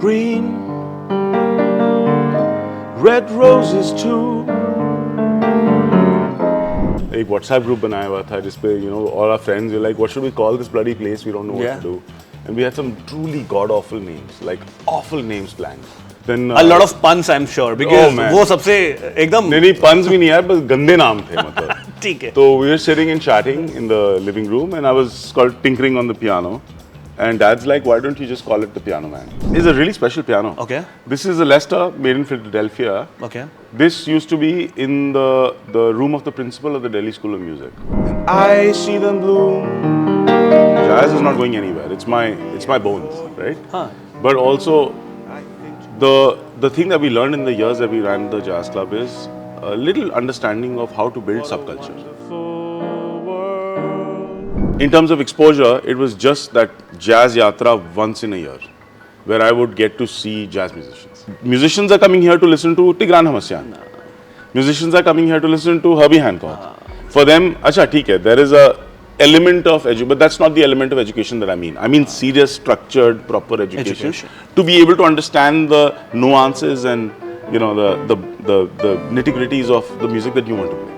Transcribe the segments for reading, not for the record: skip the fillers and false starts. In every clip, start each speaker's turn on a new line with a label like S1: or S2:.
S1: green, red roses too. एक WhatsApp group बनाया हुआ था जिसपे all our friends were like, what should we call this bloody place? We don't know what to do. And we had some truly god awful names, like awful names planned. Then
S2: a lot of puns, I'm sure, because वो सबसे एकदम
S1: नहीं puns भी नहीं यार, बस गंदे नाम थे मतलब.
S2: ठीक है.
S1: So we were sitting and chatting in the living room, and I was tinkering on the piano. And Dad's like, why don't you just call it the Piano Man? It's a really special piano.
S2: Okay.
S1: This is a Lester made in Philadelphia.
S2: Okay.
S1: This used to be in the room of the principal of the Delhi School of Music. And I see them bloom. Jazz is not going anywhere. It's my bones, right?
S2: Huh.
S1: But also, the thing that we learned in the years that we ran the jazz club is a little understanding of how to build subculture. In terms of exposure, it was just that Jazz Yatra once in a year, where I would get to see jazz musicians. Musicians are coming here to listen to Tigran Hamasyan. Musicians are coming here to listen to Herbie Hancock. For them, acha, theek hai, there is a element of education, but that's not the element of education that I mean. I mean serious, structured, proper education. To be able to understand the nuances and the nitty-gritties of the music that you want to play.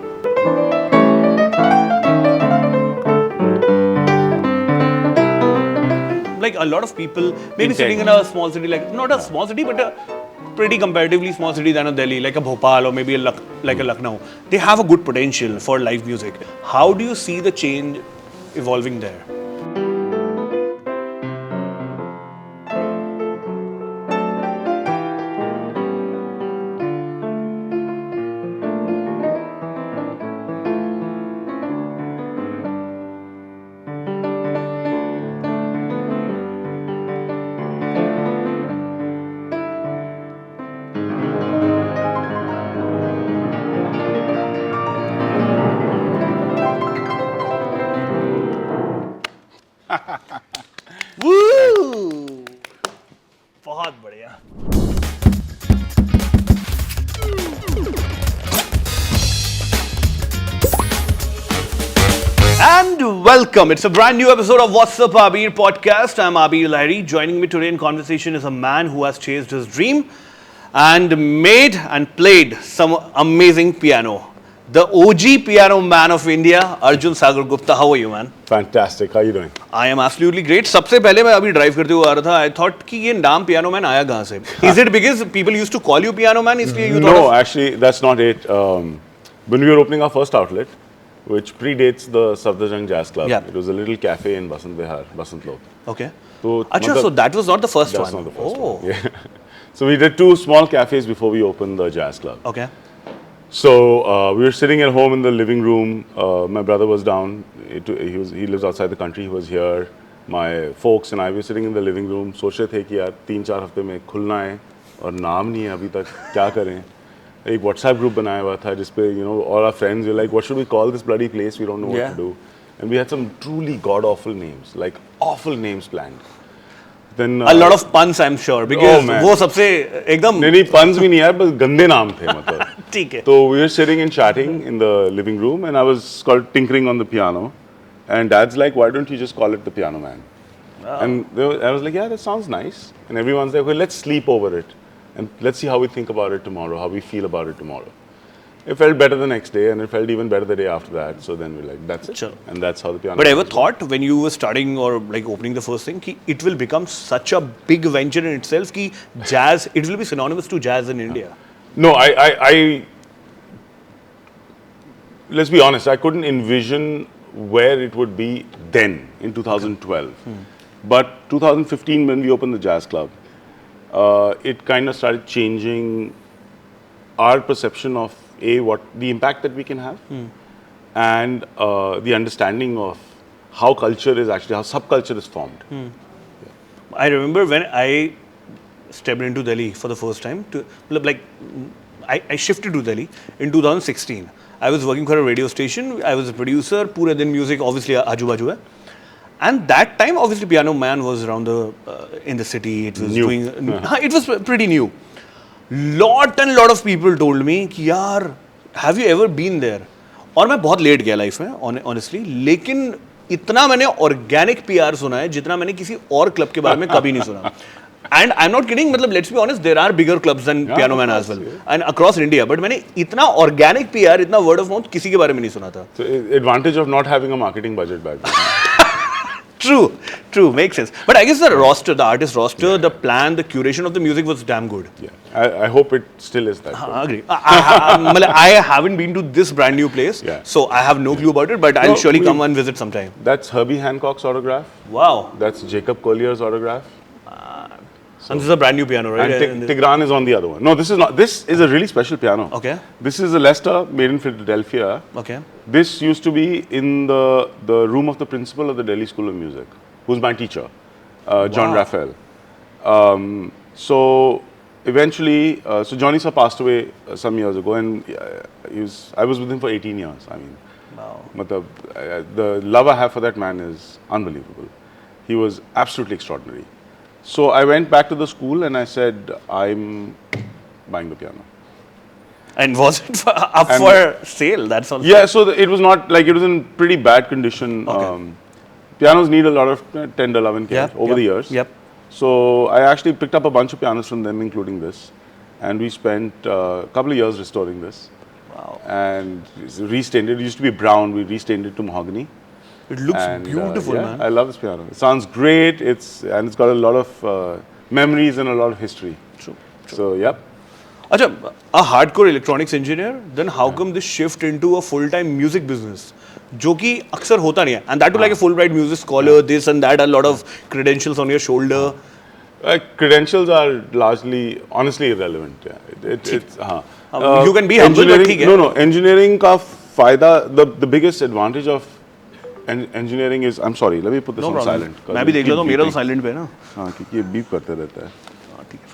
S2: Like a lot of people, maybe sitting in a small city, like not a small city, but a pretty comparatively small city than a Delhi, like a Bhopal or maybe like a Lucknow. They have a good potential for live music. How do you see the change evolving there? बहुत बढ़िया. And welcome. It's a brand new episode of Wassup Aabir Podcast. I'm Aabir Lahiry. Joining me today in conversation is a man who has chased his dream and made and played some amazing piano. The OG piano man of India, Arjun Sagar Gupta. How are you, man?
S1: Fantastic. How are you doing?
S2: I am absolutely great. सबसे पहले मैं अभी drive करते हुए आ रहा था. I thought कि ये नाम piano man आया कहाँ से? Is it because people used to call you piano man? इसलिए you thought?
S1: No, actually, that's not it. When we were opening our first outlet, which predates the Safdarjung Jazz Club, it was a little cafe in Basant Vihar, Basant Lok.
S2: Okay. So that was not the first one.
S1: That's not the first one. Yeah. So we did 2 small cafes before we opened the jazz club.
S2: Okay.
S1: So we were sitting at home in the living room. My brother was down. He lives outside the country. He was here. My folks and I were sitting in the living room. सोच रहे थे कि यार 3-4 हफ्ते में खुलना है और नाम नहीं है अभी तक क्या करें. एक WhatsApp group बनाया हुआ था जिसपे all our friends were like, what should we call this bloody place? We don't know what to do. And we had some truly god awful names, like awful names planned. Then
S2: a lot of puns, I'm sure, because वो सबसे एकदम
S1: नहीं puns भी नहीं यार, बस गंदे नाम थे मतलब.
S2: ठीक है.
S1: So we were sitting and chatting in the living room, and I was tinkering on the piano, and Dad's like, why don't you just call it the Piano Man? And I was like, yeah, that sounds nice. And everyone's like, okay, let's sleep over it, and let's see how we think about it tomorrow, how we feel about it tomorrow. It felt better the next day, and it felt even better the day after that. So then we're like, that's it. Sure. And that's how the piano.
S2: But ever thought when you were starting or like opening the first thing, ki it will become such a big venture in itself, ki jazz, it will be synonymous to jazz in India?
S1: No, I let's be honest, I couldn't envision where it would be then in 2012. But 2015, when we opened the jazz club, it kind of started changing our perception of what the impact that we can have, and the understanding of how culture is actually, how subculture is formed.
S2: I remember when I stepped into Delhi for the first time. I shifted to Delhi in 2016. I was working for a radio station. I was a producer. Pure din music, obviously, aju baju hai. And that time, obviously, Piano Man was around in the city. It was
S1: new.
S2: It was pretty new. Lot of people told me कि यार, have you ever been there? और मैं बहुत late गया life में, honestly. लेकिन इतना मैंने organic PR सुना है जितना मैंने किसी और क्लब के बारे में कभी नहीं सुना. And I'm not kidding, मतलब let's be honest, there are bigger clubs than Piano Man as well, and across India. But मैंने इतना organic PR, इतना word of mouth किसी के बारे में नहीं सुना था.
S1: So, advantage of not having a marketing budget back then.
S2: True, makes sense. But I guess the roster, the artist roster, the plan, the curation of the music was damn good.
S1: Yeah, I hope it still is that.
S2: I agree. I haven't been to this brand new place, so I have no clue about it. But I'll surely come and visit sometime.
S1: That's Herbie Hancock's autograph.
S2: Wow.
S1: That's Jacob Collier's autograph.
S2: And this is a brand new piano, right?
S1: And Tigran is on the other one. No, this is not. This is a really special piano.
S2: Okay.
S1: This is a Leicester made in Philadelphia.
S2: Okay.
S1: This used to be in the room of the principal of the Delhi School of Music, who's my teacher, John Raphael. So eventually, so Johnny sir passed away some years ago, and I was with him for 18 years. I mean, wow. The love I have for that man is unbelievable. He was absolutely extraordinary. So I went back to the school and I said, I'm buying the piano.
S2: And was it for sale? That's all.
S1: Yeah, so it was not like, it was in pretty bad condition.
S2: Okay.
S1: Pianos need a lot of tender love and care over the years.
S2: Yep.
S1: So I actually picked up a bunch of pianos from them, including this. And we spent a couple of years restoring this.
S2: Wow.
S1: And restained it. It used to be brown. We restained it to mahogany.
S2: It looks beautiful, man.
S1: I love this piano. It sounds great. It's got a lot of memories and a lot of history.
S2: True.
S1: So, yep.
S2: Achha, a hardcore electronics engineer, then how come this shift into a full-time music business? जो कि अक्सर होता नहीं है. And that too like a Fulbright music scholar, this and that, a lot of credentials on your shoulder.
S1: Credentials are largely, honestly irrelevant. Yeah.
S2: You can be humble, but ठीक है.
S1: No. Engineering का फायदा, the biggest advantage of engineering is, I'm sorry, let me put this on silent.
S2: मैं भी देख लेता हूँ, मेरा तो silent पे है ना.
S1: हाँ, क्योंकि ये beep करते रहता है.
S2: हाँ, ठीक है,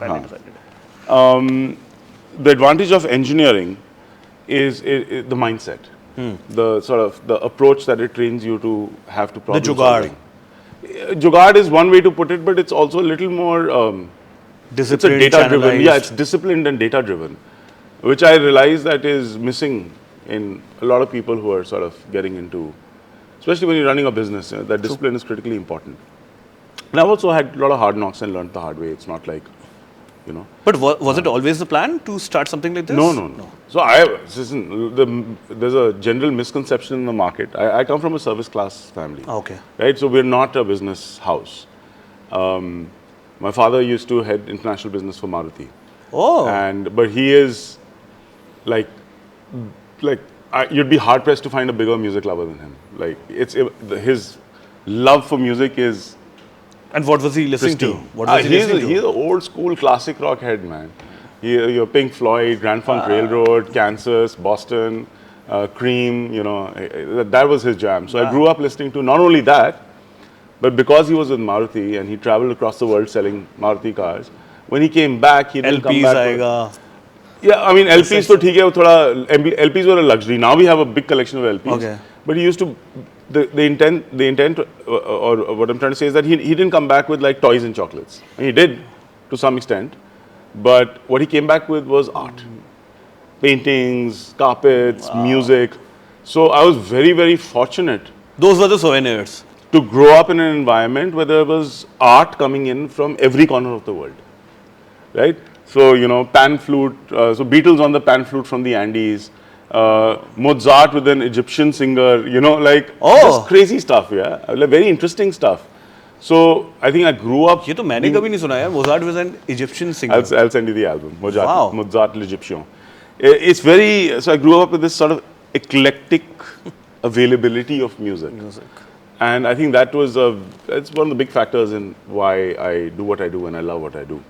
S2: silent.
S1: The advantage of engineering is the mindset, the sort of the approach that it trains you to have to problem solving. Jugaad is one way to put it, but it's also a little more
S2: disciplined,
S1: it's a data-driven. Yeah, it's disciplined and data-driven, which I realize that is missing in a lot of people who are sort of getting into, especially when you're running a business. That discipline is critically important. And I've also had a lot of hard knocks and learned the hard way. It's not like, you know.
S2: But was it always the plan to start something like this?
S1: No. So there's a general misconception in the market. I come from a service class family.
S2: Okay.
S1: Right? So we're not a business house. My father used to head international business for Maruti.
S2: Oh.
S1: But he is like you'd be hard pressed to find a bigger music lover than him. Like his love for music is.
S2: And what was he listening to? What was he listening to?
S1: He's an old school classic rock head, man. Your Pink Floyd, Grand Funk Railroad, Kansas, Boston, Cream, you know, that was his jam. So I grew up listening to not only that, but because he was with Maruti and he traveled across the world selling Maruti cars, when he came back, he didn't come back. Yeah, I mean, LPs तो ठीक है, थोड़ा LPs were a luxury. Now we have a big collection of LPs.
S2: Okay.
S1: But he used to, the intent, or what I'm trying to say is that he didn't come back with like toys and chocolates. And he did, to some extent. But what he came back with was art. Paintings, carpets, music. So I was very, very fortunate.
S2: Those were the souvenirs.
S1: To grow up in an environment where there was art coming in from every corner of the world. Right? So, you know, pan flute, so Beatles on the pan flute from the Andes, Mozart with an Egyptian singer, you know, like just crazy stuff, yeah, like very interesting stuff. So, I think I grew up.
S2: ये तो मैंने कभी नहीं सुना यार. Mozart was an Egyptian singer.
S1: I'll send you the album. Mozart l'Egyptien.
S2: It's
S1: very, so I grew up with this sort of eclectic availability of music. And I think that was it's one of the big factors in why I do what I do and I love what I do.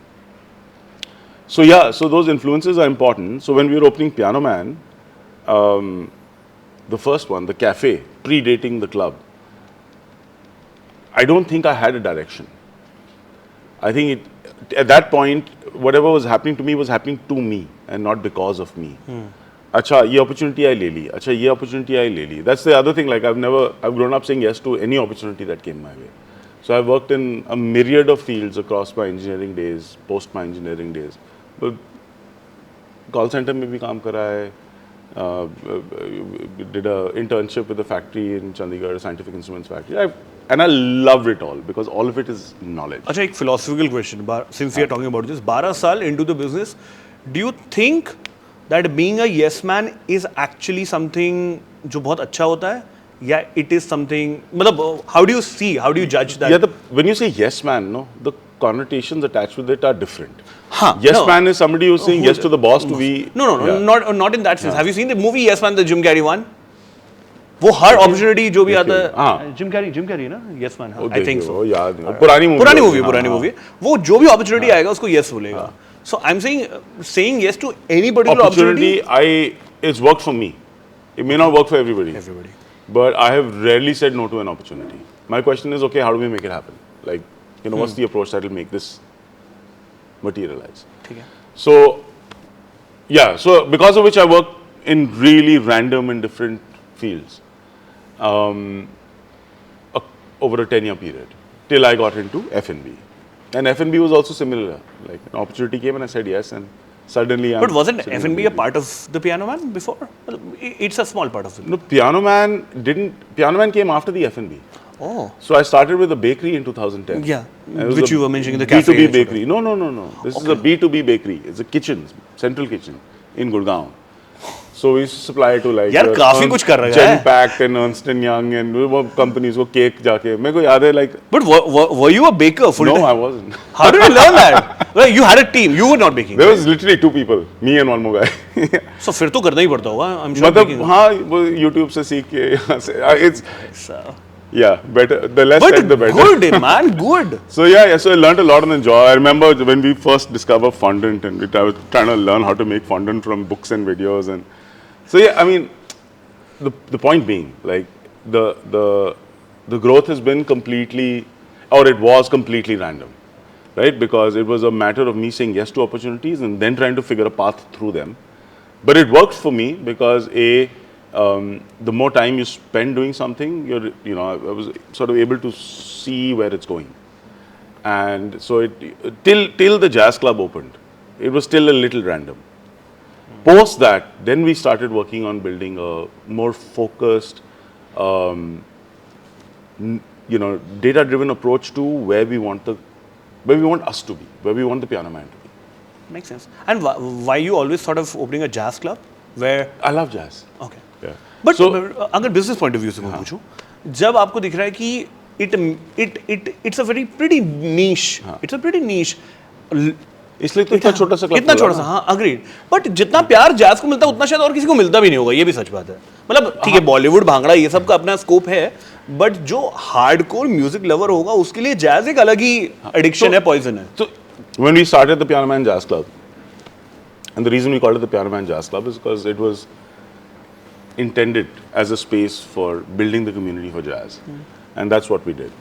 S1: So yeah, so those influences are important. So when we were opening Piano Man, the first one, the cafe, predating the club, I don't think I had a direction. I think at that point, whatever was happening to me was happening to me and not because of me. Acha, ye opportunity I le li. Acha, ye opportunity I le li. That's the other thing. Like I've grown up saying yes to any opportunity that came my way. So I've worked in a myriad of fields across my engineering days, post my engineering days. But call center में भी काम करा है, Did a internship with a factory in Chandigarh, a scientific instruments factory, and I loved it all because all of it is knowledge.
S2: अच्छा एक philosophical question. Since we are talking about this, 12 साल into the business, do you think that being a yes man is actually something जो बहुत अच्छा होता है, या it is something, मतलब how do you judge that?
S1: Yeah, when you say yes man, no, the connotations attached with it are different.
S2: हाँ,
S1: Yes
S2: no.
S1: man is somebody who's saying yes to the boss to be.
S2: No,
S1: Yeah.
S2: not in that sense. Have you seen the movie Yes Man, the Jim Carrey one? वो हर opportunity जो भी आता है, Jim Carrey ना, Yes Man, I think so.
S1: याद नहीं, पुरानी movie.
S2: वो जो भी opportunity आएगा उसको yes बोलेगा. So I'm saying yes to any particular opportunity.
S1: It's worked for me. It may not work for everybody. But I have rarely said no to an opportunity. My question is, okay, how do we make it happen? Like, what's the approach that will make this materialize? So, yeah, so because of which I work in really random and different fields over a 10-year period till I got into F&B. And F&B was also similar. Like, an opportunity came and I said yes, and suddenly
S2: But wasn't F&B a part of the Piano Man before? It's a small part of it.
S1: No, Piano Man came after the F&B.
S2: Oh.
S1: So I started with a bakery in 2010.
S2: Yeah, which you were mentioning, the cafe.
S1: B2B bakery. No. This is a B2B bakery. It's a kitchen, central kitchen in Gurgaon. So we used to supply to like
S2: यार काफी कुछ कर रहा है.
S1: Genpact and Ernst & Young and वो companies को cake जाके मेरे को याद है like.
S2: But were you a baker full time?
S1: No, I wasn't.
S2: How did you learn that? Well, you had a team. You were not baking.
S1: There was literally 2 people, me and one more guy.
S2: So फिर तो करना ही पड़ता होगा. I'm sure.
S1: मतलब हाँ वो YouTube से सीख के यहाँ से it's yeah better the less said the better.
S2: But good man, good.
S1: So so I learned a lot on the job. I remember when we first discovered fondant and I was trying to learn how to make fondant from books and videos and so I mean the point being like the growth has been completely or it was completely random, right? Because it was a matter of me saying yes to opportunities and then trying to figure a path through them. But it worked for me because the more time you spend doing something, I was sort of able to see where it's going. And so till the jazz club opened, it was still a little random. Post that, then we started working on building a more focused, data-driven approach to where we want us to be, where we want the piano man to be.
S2: Makes sense. And why you always thought of opening a jazz club where
S1: I love jazz.
S2: Okay.
S1: Yeah.
S2: But
S1: So-
S2: अगर business point of view से मैं पूछूं, जब आपको दिख रहा है कि it's a very pretty niche. It's a pretty niche.
S1: इसलिए तो इतना छोटा सा club
S2: इतना
S1: खोला
S2: छोटा सा, हाँ अग्रीड. बट जितना प्यार जैज को मिलता है उतना शायद और किसी को मिलता भी नहीं होगा, ये भी सच बात है. मतलब ठीक है बॉलीवुड भांगड़ा ये सब का अपना स्कोप है, बट जो हार्डकोर म्यूजिक लवर होगा उसके लिए जैज एक अलग ही एडिक्शन है, पॉइजन है.
S1: So when we started the Piano Man Jazz Club, and the reason we called it the Piano Man Jazz Club is because it was intended as a space for building the community for jazz, and that's what we did.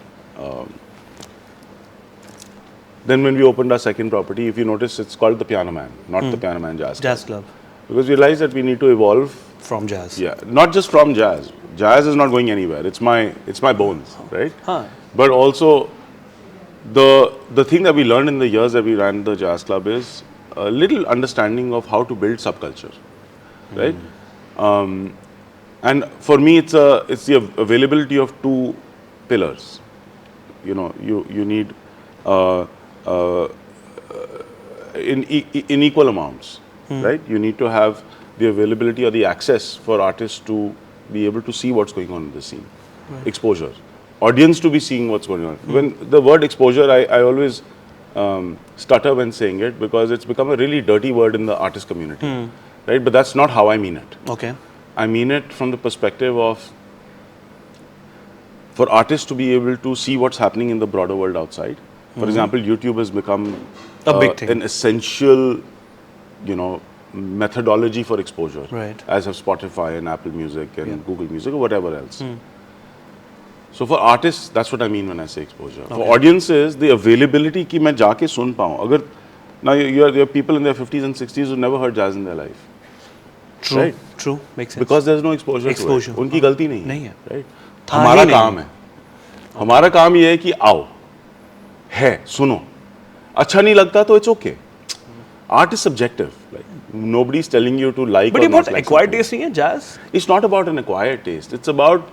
S1: Then when we opened our second property, if you notice, it's called the Piano Man, not the Piano Man Jazz Club.
S2: Jazz club
S1: Because we realized that we need to evolve.
S2: from jazz.
S1: Yeah, not just from jazz. Jazz is not going anywhere. It's my bones, right?
S2: Huh.
S1: But also, the thing that we learned in the years that we ran the jazz club is a little understanding of how to build subculture, right? And for me, it's the availability of 2 pillars. You need in equal amounts, right? You need to have the availability or the access for artists to be able to see what's going on in the scene, exposure, audience to be seeing what's going on. When the word exposure, I always stutter when saying it because it's become a really dirty word in the artist community, right? But that's not how I mean it.
S2: Okay.
S1: I mean it from the perspective of for artists to be able to see what's happening in the broader world outside. For example, YouTube has become
S2: A big thing.
S1: an essential, methodology for exposure,
S2: Right.
S1: as have Spotify and Apple Music and Google Music or whatever else. So for artists, that's what I mean when I say exposure. For audiences, the availability कि मैं जाके सुन पाऊँ. अगर now there are people in their 50s and 60s who never heard jazz in their life.
S2: True.
S1: Right.
S2: True. Makes sense.
S1: Because there's no exposure.
S2: Exposure.
S1: To it. उनकी गलती नहीं
S2: नहीं है.
S1: Right.
S2: था
S1: हमारा
S2: ही नहीं.
S1: काम है. हमारा काम ये है कि आओ, है, सुनो. अच्छा नहीं लगता तो it's okay. Art is subjective. Like Nobody's telling you to like
S2: But
S1: or
S2: ये
S1: not
S2: बहुत
S1: like
S2: acquired
S1: something.
S2: taste नहीं है jazz?
S1: It's not about an acquired taste. It's about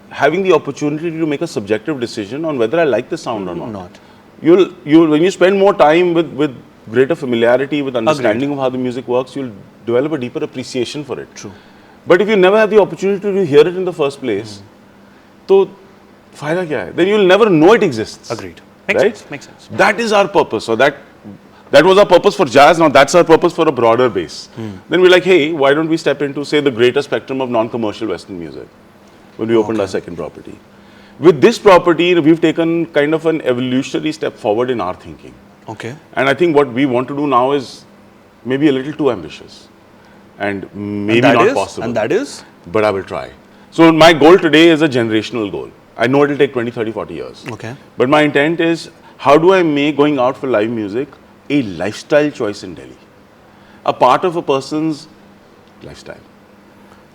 S1: having the opportunity to make a subjective decision on whether I like the sound or not. You'll when you spend more time with greater familiarity, with understanding of how the music works, you'll develop a deeper appreciation for it.
S2: True.
S1: But if you never have the opportunity to hear it in the first place, तो फायदा क्या है? Then you'll never know it exists.
S2: Agreed. Makes
S1: Right?
S2: sense. Makes sense.
S1: That is our purpose. So that was our purpose for jazz. Now that's our purpose for a broader base. Then we're like, hey, why don't we step into, say, the greater spectrum of non-commercial Western music when we opened our second property. With this property, we've taken kind of an evolutionary step forward in our thinking.
S2: Okay.
S1: And I think what we want to do now is maybe a little too ambitious. And maybe
S2: And that
S1: not
S2: is?
S1: possible.
S2: And that is?
S1: But I will try. So my goal today is a generational goal. I know it will take 20, 30, 40 years.
S2: Okay.
S1: But my intent is, how do I make going out for live music a lifestyle choice in Delhi? A part of a person's lifestyle.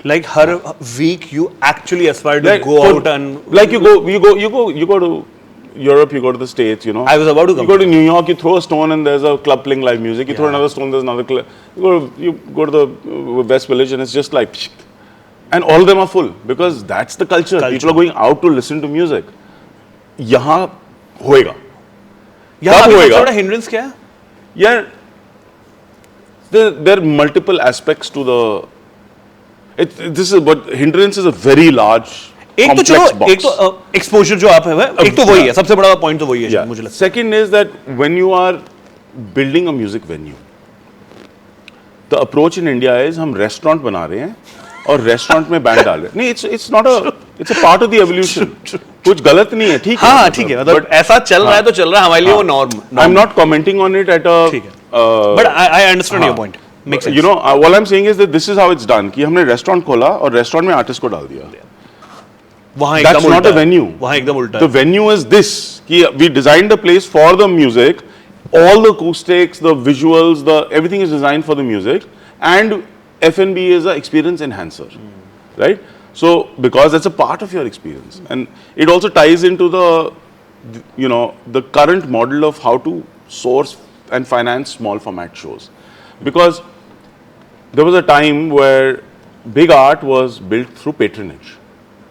S2: Like her week you actually aspire to go out and
S1: like you go to Europe, you go to the States, you know.
S2: I was about to come.
S1: You go to New York, you throw a stone and there's a club playing live music. You throw another stone, there's another club. You go to the West Village and it's just like, and all of them are full because that's the culture. People are going out to listen to music. यहाँ होएगा.
S2: यहाँ
S1: कब होएगा?
S2: थोड़ा hindrance क्या है?
S1: Yeah, there are multiple aspects to the. This is what hindrance is a very large.
S2: एक तो
S1: complex
S2: चलो
S1: box.
S2: एक तो exposure जो आप है एक तो वही है सबसे बड़ा point तो वही है
S1: Yeah.
S2: मुझे लगता
S1: Second is that when you are building a music venue, the approach in India is हम restaurant बना रहे हैं और restaurant में band डाल रहे हैं. नहीं, it's not a, it's a part of the evolution. कुछ गलत नहीं है, ठीक है.
S2: हाँ ठीक है मतलब ऐसा चल रहा है तो चल रहा है हमारे लिए वो norm.
S1: I'm not commenting on it at a.
S2: ठीक है. But I understand your point. Makes sense.
S1: You know, what I'm saying is that this is how it's done. कि हमने restaurant खोला और restaurant में artist को डाल दिया.
S2: वहाँ
S1: That's
S2: एकदम
S1: not
S2: उल्टा
S1: a
S2: है.
S1: venue.
S2: वहाँ एकदम उल्टा
S1: The
S2: है.
S1: venue is this. कि we designed the place for the music, all the acoustics, the visuals, everything is designed for the music, and F&B is an experience enhancer, right? So because that's a part of your experience, and it also ties into the current model of how to source and finance small format shows, because there was a time where big art was built through patronage.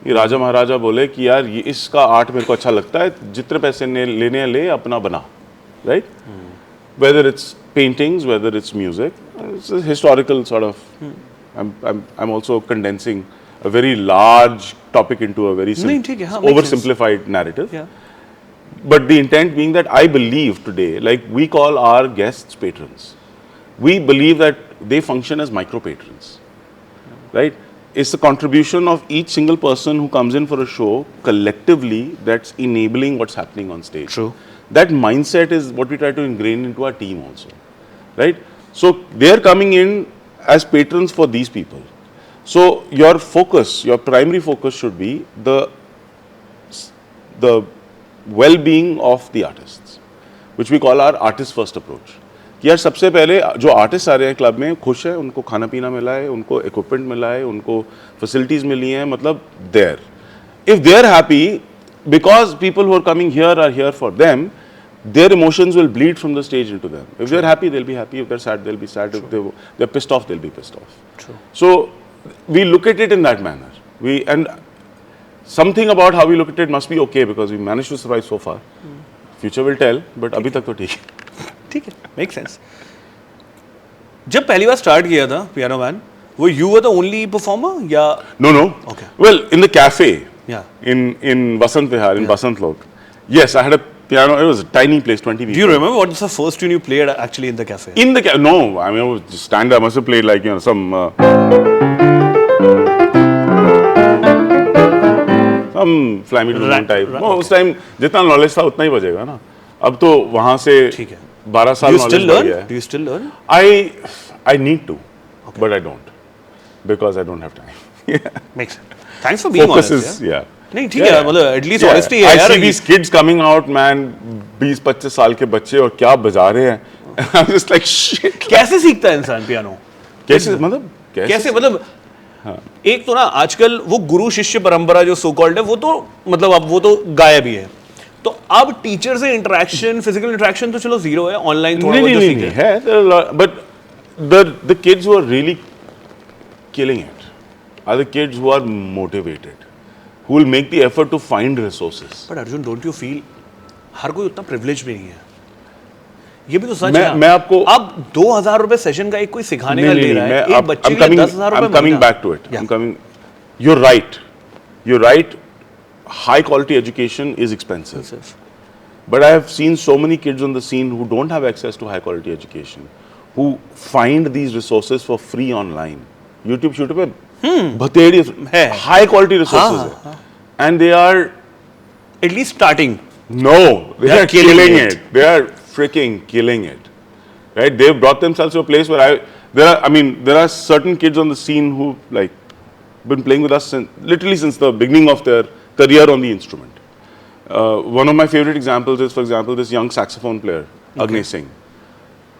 S1: ये राजा महाराजा बोले कि यार ये इसका art मेरे को अच्छा लगता है, जितने पैसे लेने हैं ले, अपना बना, right? Whether it's paintings, whether it's music, it's a historical sort of. I'm also condensing a very large topic into a very
S2: नहीं, ठीक है, हाँ, makes
S1: oversimplified narrative.
S2: Yeah.
S1: But the intent being that I believe today, like we call our guests patrons, we believe that they function as micro patrons, right? It's the contribution of each single person who comes in for a show collectively that's enabling what's happening on stage.
S2: True.
S1: That mindset is what we try to ingrain into our team also, right? So they're coming in as patrons for these people. So your focus, your primary focus should be the well-being of the artists, which we call our artist first approach. कि यार सबसे पहले जो artist आ रहे हैं club में खुश है, उनको खाना पीना मिला है, उनको इक्विपमेंट मिला है, उनको फैसिलिटीज मिली हैं, मतलब there if they are happy because people who are coming here are here for them, their emotions will bleed from the stage into them. If they're happy, they'll be happy. If they're sad, they'll be sad. If they're pissed off, they'll be pissed off.
S2: True.
S1: So we look at it in that manner. And something about how we look at it must be okay because we managed to survive so far. Future will tell, but अभी तक तो ठीक है.
S2: ठीक है, makes sense. जब पहली बार start किया था Piano Man, वो you were the only performer या?
S1: No.
S2: Okay.
S1: Well, in the cafe.
S2: Yeah.
S1: In Vasant Vihar, in Basant Lok. Yes, I had a piano. It was a tiny place, 20 people.
S2: Do you remember what was the first tune you played actually in the cafe?
S1: In the cafe? No, I mean, I was just stand there. I must have played like, some Fly Me to the Moon type. No, उस time जितना knowledge था उतना ही बजेगा ना. अब तो वहाँ से 12 साल knowledge बढ़ गया है.
S2: Do you still learn?
S1: I need to, but I don't because I don't have time. Yeah.
S2: Makes sense. Thanks for being
S1: Focus
S2: honest.
S1: is, yeah.
S2: नहीं ठीक है मतलब at least honesty है
S1: I
S2: यार.
S1: see these kids coming out, man, 20-25 साल के बच्चे और क्या बजा रहे हैं. I'm just like shit.
S2: कैसे सीखता है इंसान पियानो?
S1: कैसे मतलब
S2: एक तो ना आजकल वो गुरु शिष्य परंपरा जो सो कॉल्ड है वो तो मतलब अब वो तो गायब ही है. तो अब टीचर से इंटरेक्शन फिजिकल इंटरेक्शन तो चलो जीरो है, ऑनलाइन थोड़ा बहुत सीखते हैं.
S1: है, but the kids who are really killing it are the kids who are motivated, who will make the effort to find resources.
S2: But Arjun, don't you feel हर कोई उतना privileged भी नहीं है? ये भी तो सच है।
S1: मैं आपको
S2: अब 2,000 रुपए सेशन का एक कोई सिखाने का ले रहा है, एक बच्चे के लिए 10,000 रुपए
S1: I'm coming back to it. I'm coming. You're right. You're right. High quality education is expensive. But I have seen so many kids on the scene who don't have access to high quality education, who find these resources for free online. YouTube shoot पे बतेड़ी high quality resources है. And they are
S2: at least starting.
S1: No, they are killing it. They are freaking killing it. Right? They've brought themselves to a place where there are certain kids on the scene who like been playing with us literally since the beginning of their career on the instrument. One of my favorite examples is, for example, this young saxophone player, Agni Singh.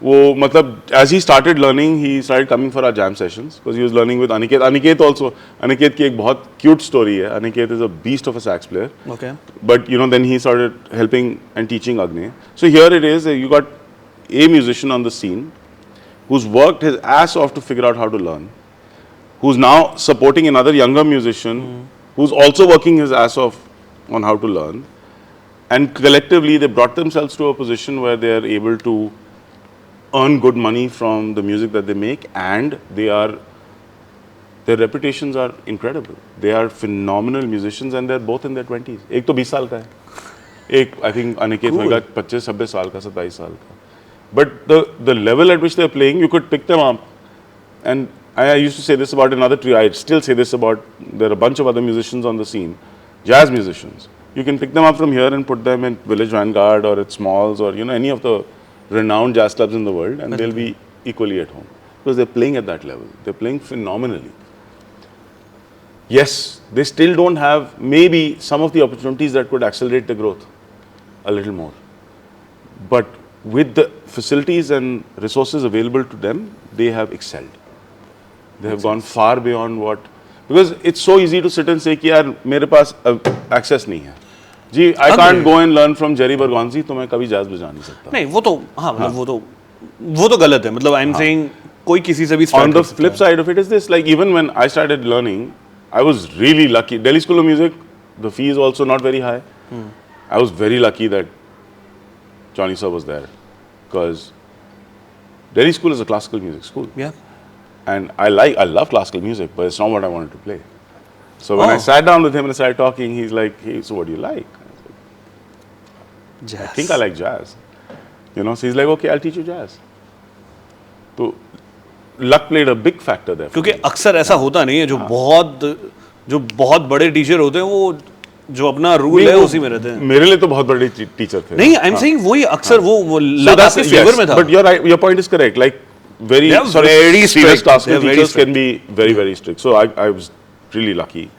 S1: वो मतलब as he started learning, he started coming for our jam sessions because he was learning with Aniket. Aniket की एक बहुत cute story है. Aniket is a beast of a sax player.
S2: Okay.
S1: But then he started helping and teaching Agni. So here it is, you got a musician on the scene who's worked his ass off to figure out how to learn, who's now supporting another younger musician who's also working his ass off on how to learn, and collectively they brought themselves to a position where they are able to earn good money from the music that they make, and their reputations are incredible. They are phenomenal musicians and they're both in their 20s. एक तो 20 साल का है, एक I think Aniket होगा 25-26 साल का, 27 साल का. But the level at which they're playing, you could pick them up. And I used to say this about another trio. I still say this about, there are a bunch of other musicians on the scene, jazz musicians. You can pick them up from here and put them in Village Vanguard or at Smalls or any of the renowned jazz clubs in the world, and they'll be equally at home because they're playing at that level. They're playing phenomenally. Yes, they still don't have maybe some of the opportunities that could accelerate the growth a little more. But with the facilities and resources available to them, they have excelled. They have gone far beyond what, because it's so easy to sit and say कि यार मेरे पास access नहीं है. जी, I can't go and learn from Jerry Bergonzi, तो मैं कभी jazz बजा नहीं सकता.
S2: नहीं, वो तो हाँ, मतलब वो तो गलत है. मतलब I'm saying कोई किसी से भी start.
S1: On the flip side of it is this, like even when I started learning, I was really lucky. Delhi School of Music, the fee is also not very high. I was very lucky that Johnny sir was there, because Delhi School is a classical music school.
S2: Yeah.
S1: And I love classical music, but it's not what I wanted to play. So when I sat down with him and started talking, he's like, hey, so what do you like?
S2: Jazz.
S1: I think I like jazz. So he's like, okay, I'll teach you jazz. So luck played a big factor there.
S2: क्योंकि अक्सर ऐसा होता नहीं है, जो बहुत बड़े teacher होते हैं, वो जो अपना रूल है उसी में रहते हैं.
S1: मेरे लिए तो बहुत बड़े टीचर थे.
S2: नहीं, I'm saying वही अक्सर वो लग आपके फेवर में था.
S1: But your point is correct. Like very serious classical teachers can be very strict. So I was really lucky.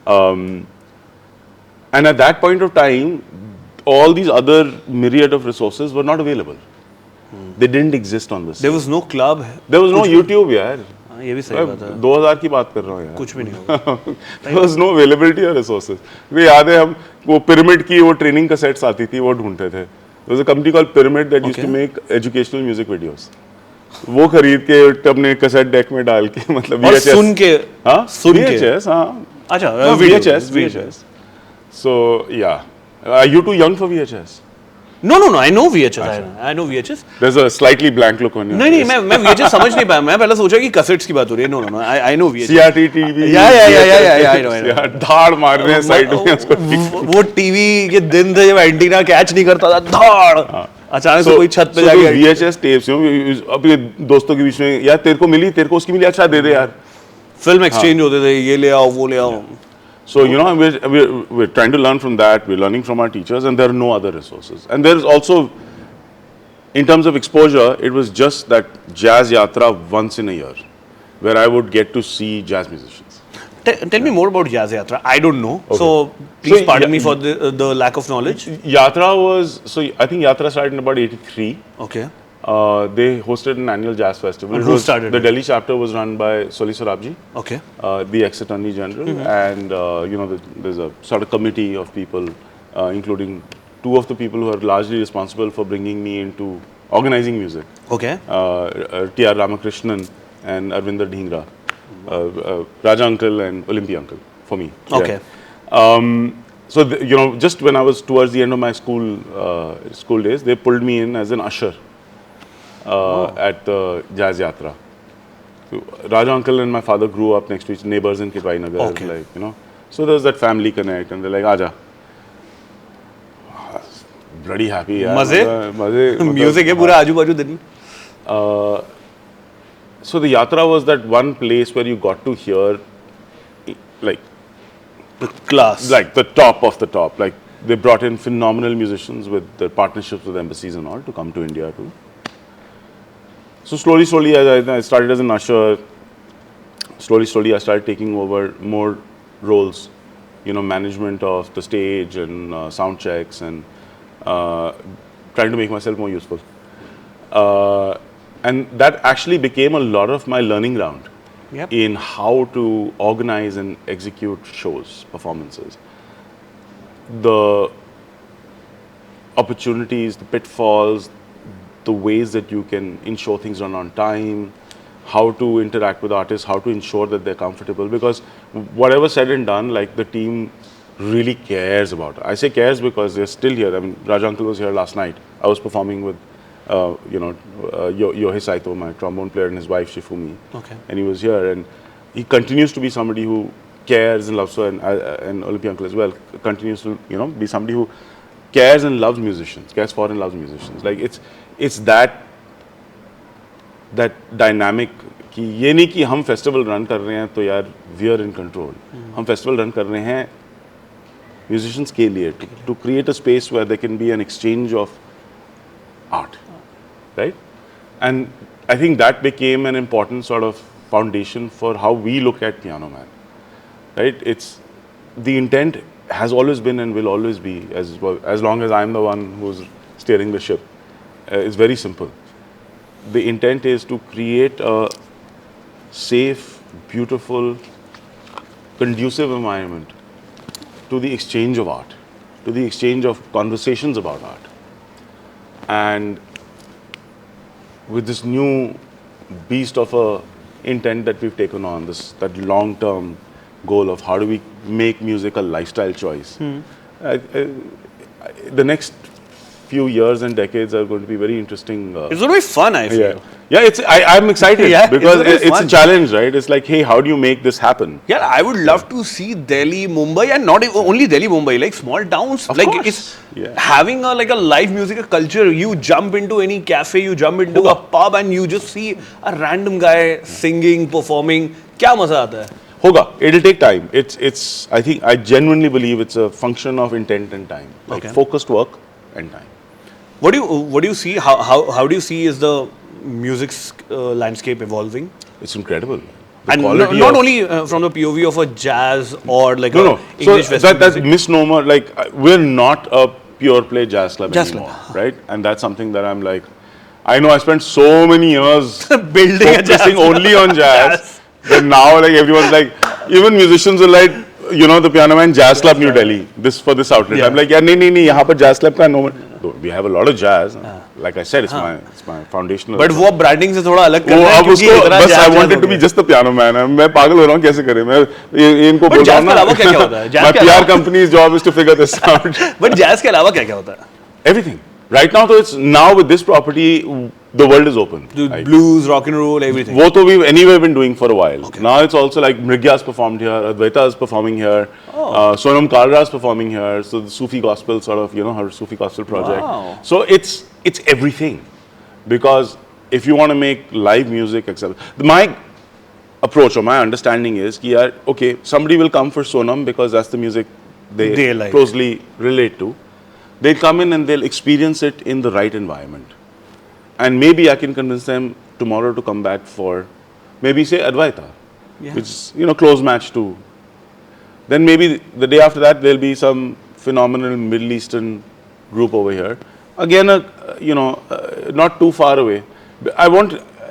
S1: And at that point of time, all these other myriad of resources were not available. They didn't exist on this.
S2: There was no club.
S1: There was no YouTube, यार.
S2: ये भी सही बात है.
S1: 2000 की बात कर रहा हूँ यार.
S2: कुछ भी नहीं होगा.
S1: There was no availability of resources. मुझे याद है हम वो pyramid की वो training cassettes आती थी, वो ढूंढते थे. There was a company called Pyramid that used to make educational music videos. वो खरीद के अपने कैसेट डेक में डाल के, मतलब VHS.
S2: सुन के.
S1: हाँ. VHS, हाँ.
S2: अच्छा.
S1: VHS. So yeah, are you too young for VHS?
S2: No, I know VHS. I know VHS.
S1: There's a slightly blank look on your face.
S2: नहीं, मैं VHS समझ नहीं पाया. मैं पहले सोचा कि कैसेट्स की बात हो रही है. No, I know VHS.
S1: CRT TV.
S2: Yeah, I know.
S1: यार धाड़ मार रहे हैं साइड में उसको.
S2: वो टीवी के दिन थे जब एंटीना कैच नहीं करता था, धाड़ अचानक से कोई छत पे जाके
S1: VHS टेप्स अब ये दोस्तों के बीच में, यार तेरे को मिली, तेरे को उसकी मिली, अच्छा दे दे यार.
S2: फिल्म एक्सचेंज होते थे, ये ले आओ वो ले आओ.
S1: So we're trying to learn from that. We're learning from our teachers, and there are no other resources. And there is also, in terms of exposure, it was just that Jazz Yatra once in a year, where I would get to see jazz musicians.
S2: Tell me more about Jazz Yatra. I don't know, so please pardon me for the lack of knowledge.
S1: Yatra was, I think Yatra started in about '83.
S2: Okay.
S1: They hosted an annual jazz festival.
S2: And who started
S1: the Delhi chapter was run by Soli Sorabji,
S2: okay,
S1: the ex-attorney general, and there's a sort of committee of people, including two of the people who are largely responsible for bringing me into organizing music.
S2: Okay.
S1: T.R. Ramakrishnan and Arvinder Dhingra, Raja Uncle and Olympi Uncle for me.
S2: Okay.
S1: So just when I was towards the end of my school days, they pulled me in as an usher at the Jazz Yatra. So Raja Uncle and my father grew up next to each neighbors in Kitwai Nagar.
S2: Okay.
S1: So there was that family connect, and they're like, "Aja." Bloody happy.
S2: मजे music है पूरा आजू बाजू दिन में.
S1: So the yatra was that one place where you got to hear like
S2: The class.
S1: like the top of the top. Like they brought in phenomenal musicians with their partnerships with embassies and all to come to India too. So slowly as I started as an usher. Slowly I started taking over more roles, management of the stage and sound checks and trying to make myself more useful. And that actually became a lot of my learning ground
S2: Yep.
S1: in how to organize and execute shows, performances. The opportunities, the pitfalls, the ways that you can ensure things run on time, how to interact with artists, how to ensure that they're comfortable. Because whatever said and done, like the team really cares about it. I say cares because they're still here. I mean, Raja Uncle was here last night. I was performing with, Yohei Saito, my trombone player, and his wife Shifumi.
S2: Okay.
S1: And he was here, and he continues to be somebody who cares and loves, and Olympi Uncle as well continues to, be somebody who cares and loves musicians, cares for and loves musicians. Like it's that dynamic कि ये नहीं कि हम festival run कर रहे हैं तो यार we are in control. हम फेस्टिवल रन कर रहे हैं musicians के लिए to create a space where there can be an exchange of art, right? And I think that became an important sort of foundation for how we look at Piano Man, right? It's the intent has always been and will always be, as long as I'm the one who's steering the ship. It's very simple. The intent is to create a safe, beautiful, conducive environment to the exchange of art, to the exchange of conversations about art. And with this new beast of a intent that we've taken on, that long-term goal of how do we make music a lifestyle choice. The next few years and decades are going to be very interesting.
S2: It's going to be fun, I feel.
S1: Yeah, I'm excited because it's a challenge, right? It's like, hey, how do you make this happen?
S2: Yeah, I would love to see Delhi, Mumbai, and not only Delhi, Mumbai, like small towns.
S1: Of
S2: like
S1: course.
S2: it's
S1: Yeah.
S2: having a live music, a culture. You jump into any cafe, you jump into a pub, and you just see a random guy singing, performing. क्या मजा आता है?
S1: Hoga, it'll take time. I genuinely believe it's a function of intent and time, like focused work and time.
S2: What do you see? How do you see is the music's landscape evolving?
S1: It's incredible.
S2: And not only from the POV of a jazz or like English
S1: so
S2: Western
S1: that's
S2: music.
S1: misnomer. Like we're not a pure play jazz club
S2: Jazz
S1: anymore,
S2: club.
S1: right? And that's something that I'm like, I know I spent so many years
S2: Building a jazz
S1: focusing only on jazz. That now like everyone's like, even musicians are like, the Piano Man Jazz Club New Delhi, this outlet. I'm like, yeah, nahi, यहाँ पर jazz club का no. We have a lot of jazz. Like I said, it's my foundational.
S2: But वो branding से थोड़ा अलग करना है
S1: क्योंकि इतना jazz I wanted to be just the piano man. मैं पागल हो रहा हूँ कैसे करें मैं इनको बोल रहा हूँ ना.
S2: But jazz के अलावा क्या होता है?
S1: My PR company's job is to figure this out.
S2: But jazz के अलावा क्या होता है?
S1: Everything. Right now, though, it's now with this property, the world is open.
S2: Like, blues, rock and roll, everything.
S1: वो तो we've anyway been doing for a while. Okay. Now it's also like Mrigya's performed here, Advaita's performing here, Sonam Kalra's performing here. So the Sufi gospel sort of, her Sufi gospel project.
S2: Wow.
S1: So it's everything, because if you want to make live music, etc. My approach or my understanding is, okay, somebody will come for Sonam because that's the music they like. Closely relate to. They'll come in and they'll experience it in the right environment. And maybe I can convince them tomorrow to come back for, maybe say Advaita, which is, close match to. Then maybe the day after that, there'll be some phenomenal Middle Eastern group over here. Again, not too far away.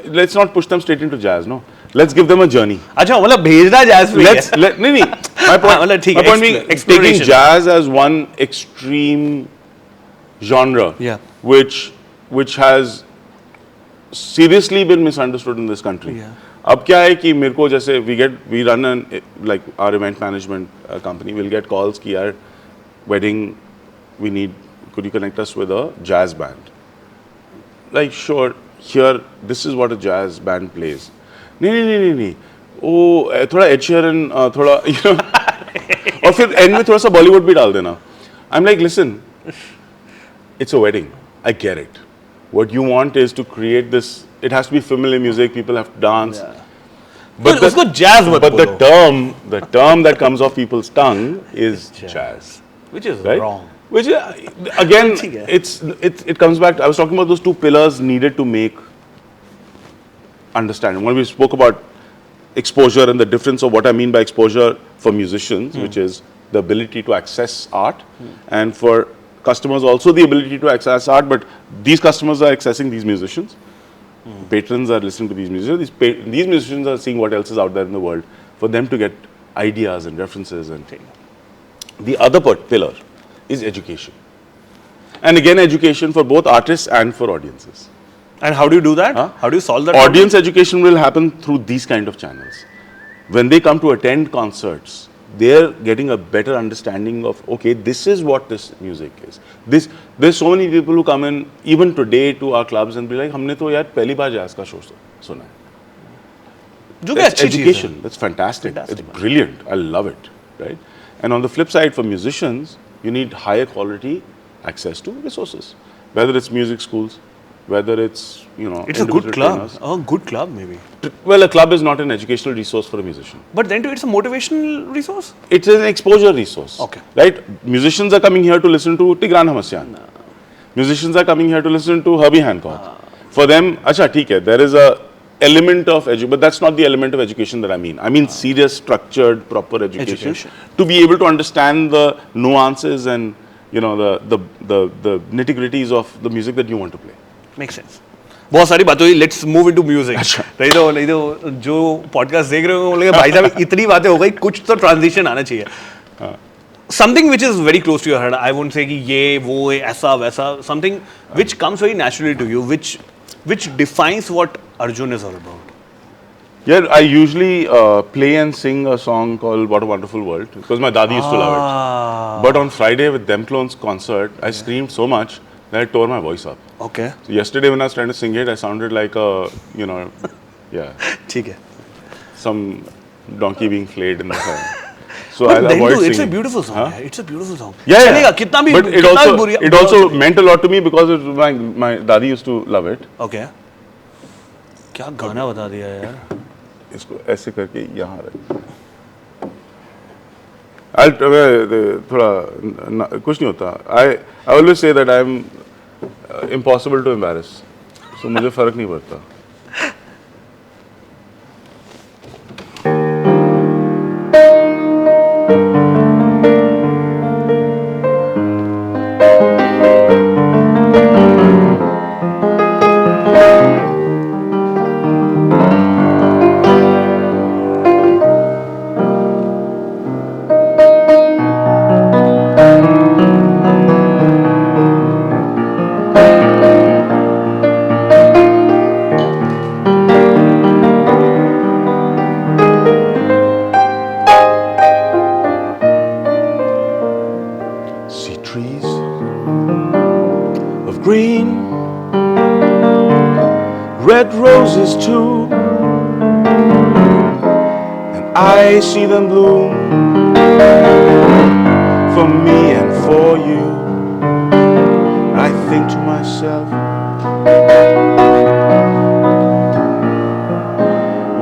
S1: Let's not push them straight into jazz, no. Let's give them a journey.
S2: अच्छा मतलब भेजना jazz में
S1: My point being, taking jazz as one extreme genre, which which has seriously been misunderstood in this country.
S2: Yeah.
S1: अब क्या है कि मेरे को जैसे we run an like our event management company, we'll get calls कि यार wedding we need, could you connect us with a jazz band? Like sure, here this is what a jazz band plays. नहीं ओ थोड़ा Ed Sheeran थोड़ा you know और फिर end में थोड़ा सा Bollywood भी डाल देना. I'm like listen, it's a wedding, I get it. What you want is to create this. It has to be familiar music. People have to dance.
S2: Yeah. But उसको jazz मत
S1: but
S2: बोलो.
S1: the term that comes off people's tongue is jazz,
S2: Which is
S1: right?
S2: wrong.
S1: Which again,
S2: ठीक है.
S1: it comes back. I was talking about those two pillars needed to make understanding. When we spoke about exposure and the difference of what I mean by exposure for musicians, which is the ability to access art, and for customers also the ability to access art, but these customers are accessing these musicians. Patrons are listening to these musicians. These musicians are seeing what else is out there in the world for them to get ideas and references. And the other pillar is education. And again, education for both artists and for audiences.
S2: And how do you do that?
S1: Huh?
S2: How do you solve that?
S1: Audience education will happen through these kind of channels. When they come to attend concerts, they're getting a better understanding of, okay, this is what this music is. There's so many people who come in even today to our clubs and be like, हमने तो यार पहली बार jazz का show सुना है.
S2: जो कि
S1: That's
S2: अच्छी चीज़ है.
S1: education. That's fantastic. It's brilliant. I love it. Right? And on the flip side, for musicians, you need higher quality access to resources. Whether it's music schools, whether it's, you know,
S2: It's a good
S1: individual
S2: club.
S1: trainers.
S2: A good club maybe.
S1: Well, a club is not an educational resource for a musician.
S2: But then too, it's a motivational resource.
S1: It's an exposure resource.
S2: Okay.
S1: Right? Musicians are coming here to listen to Tigran Hamasyan. Musicians are coming here to listen to Herbie Hancock. For them, acha, theek hai, there is a element of education, but that's not the element of education that I mean. I mean serious, structured, proper education. To be able to understand the nuances and, you know, the nitty-gritties of the music that you want to play.
S2: Makes sense. बहुत सारी बातें हुई. Let's move into music. नहीं तो जो podcast देख रहे हो बोलेंगे भाई साहब इतनी बातें हो गई, कुछ तो transition आना चाहिए. Something which is very close to your heart. I won't say कि ये वो ऐसा वैसा. Something which comes very naturally to you, which defines what Arjun is all about.
S1: Yeah, I usually play and sing a song called "What a Wonderful World" because my daddy used to love it. But on Friday with Them Clones concert, I screamed so much that I tore my voice up.
S2: Okay.
S1: So yesterday when I was trying to sing it, I sounded like a, you know, yeah,
S2: ठीक है.
S1: some donkey being flayed in the sun. So
S2: But
S1: I'll
S2: then
S1: avoid
S2: too,
S1: singing.
S2: it's a beautiful song.
S1: Huh?
S2: Yeah. It's a beautiful song.
S1: Yeah,
S2: चलेगा
S1: yeah.
S2: कितना भी
S1: But it also meant a lot to me because my daddy used to love it.
S2: Okay. क्या गाना बता दिया यार.
S1: इसको ऐसे करके यहाँ रख. थोड़ा कुछ नहीं होता. I always say that I'm impossible to embarrass. So मुझे फर्क नहीं पड़ता. Red roses too, and I see them bloom for me and for you. I think to myself,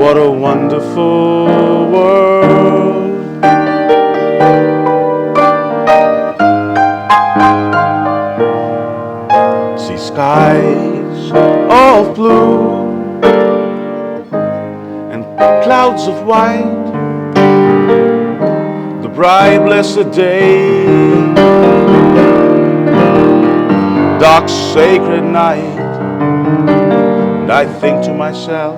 S1: what a wonderful world. See skies of blue and clouds of white, the bright blessed day, dark sacred night, and I think to myself,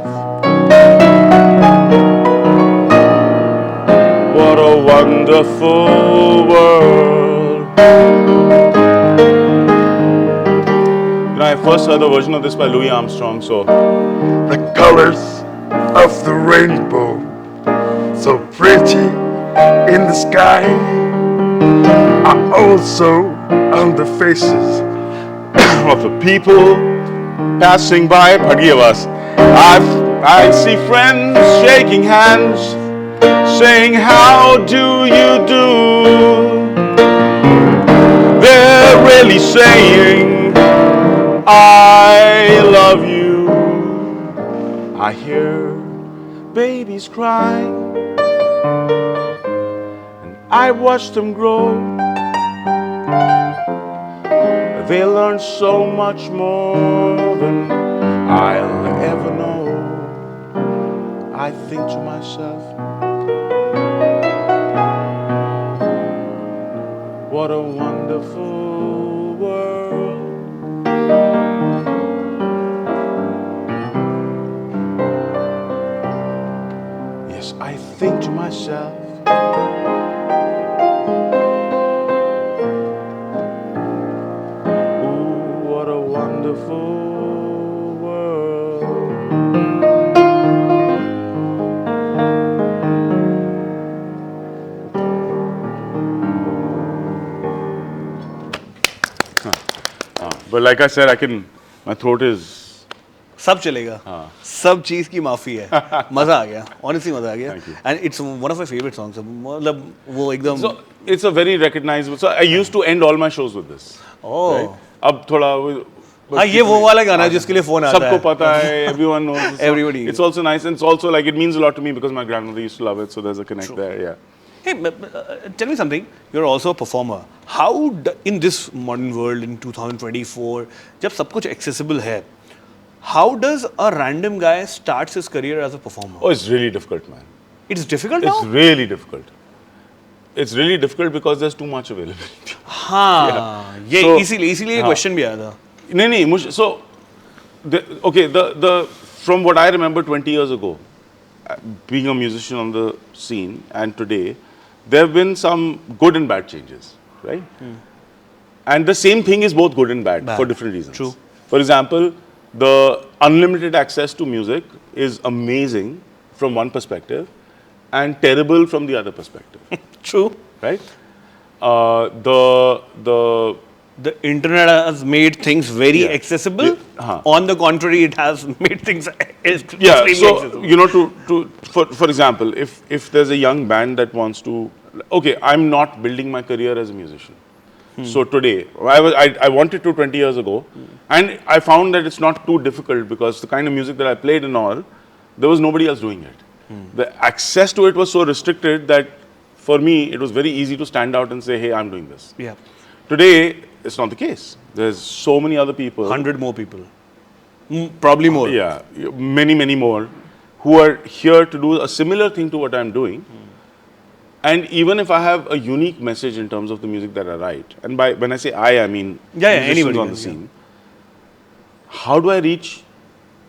S1: what a wonderful world. And I first heard a version of this by Louis Armstrong. So
S3: The colors of the rainbow, so pretty in the sky, are also on the faces
S1: of the people passing by. Bhagi awaaz. I see friends shaking hands, saying, "How do you do?" They're really saying, "I love you." I hear babies crying, and I watch them grow. They learn so much more than I'll ever know. I think to myself, what a wonderful world. Yes, I think to myself, what a wonderful world. But like I said, my throat is...
S2: सब चलेगा, सब चीज की माफी है. मजा आ गया, honestly मजा आ गया.
S1: Thank you.
S2: And it's one of my favorite songs. मतलब वो एकदम.
S1: So, it's a very recognizable... So, I used to end all my shows with this.
S2: Oh.
S1: Right? अब थोड़ा...
S2: हाँ ये वो वाला गाना है जिसके लिए फोन आता है.
S1: सबको पता है, everyone knows this song.
S2: Everybody.
S1: It's also nice, and it's also like, it means a lot to me because my grandmother used to love it, so there's a connect there, yeah.
S2: Hey, tell me something. You're also a performer. How in this modern world in 2024, जब सब कुछ accessible है, how does a random guy starts his career as a performer?
S1: Oh, it's really difficult, man.
S2: It's difficult now?
S1: It's really difficult. It's really difficult because there's too much availability.
S2: हाँ, ये
S1: So,
S2: इसीलिए question भी आया था.
S1: नहीं, so, from what I remember 20 years ago, being a musician on the scene, and today, there have been some good and bad changes, right? And the same thing is both good and bad. For different reasons.
S2: True.
S1: For example, the unlimited access to music is amazing from one perspective and terrible from the other perspective.
S2: True.
S1: Right?
S2: The internet has made things very accessible. On the contrary, it has made things extremely accessible.
S1: You know, for example, if there's a young band that wants to, okay, I'm not building my career as a musician. So today, I wanted to 20 years ago, and I found that it's not too difficult because the kind of music that I played and all, there was nobody else doing it. The access to it was so restricted that for me, it was very easy to stand out and say, hey, I'm doing this.
S2: Yeah.
S1: Today, it's not the case. There's so many other people.
S2: 100 more people. Probably more.
S1: Yeah, many more who are here to do a similar thing to what I'm doing. And even if I have a unique message in terms of the music that I write, and when I say I mean musicians
S2: anybody
S1: on the scene, how do I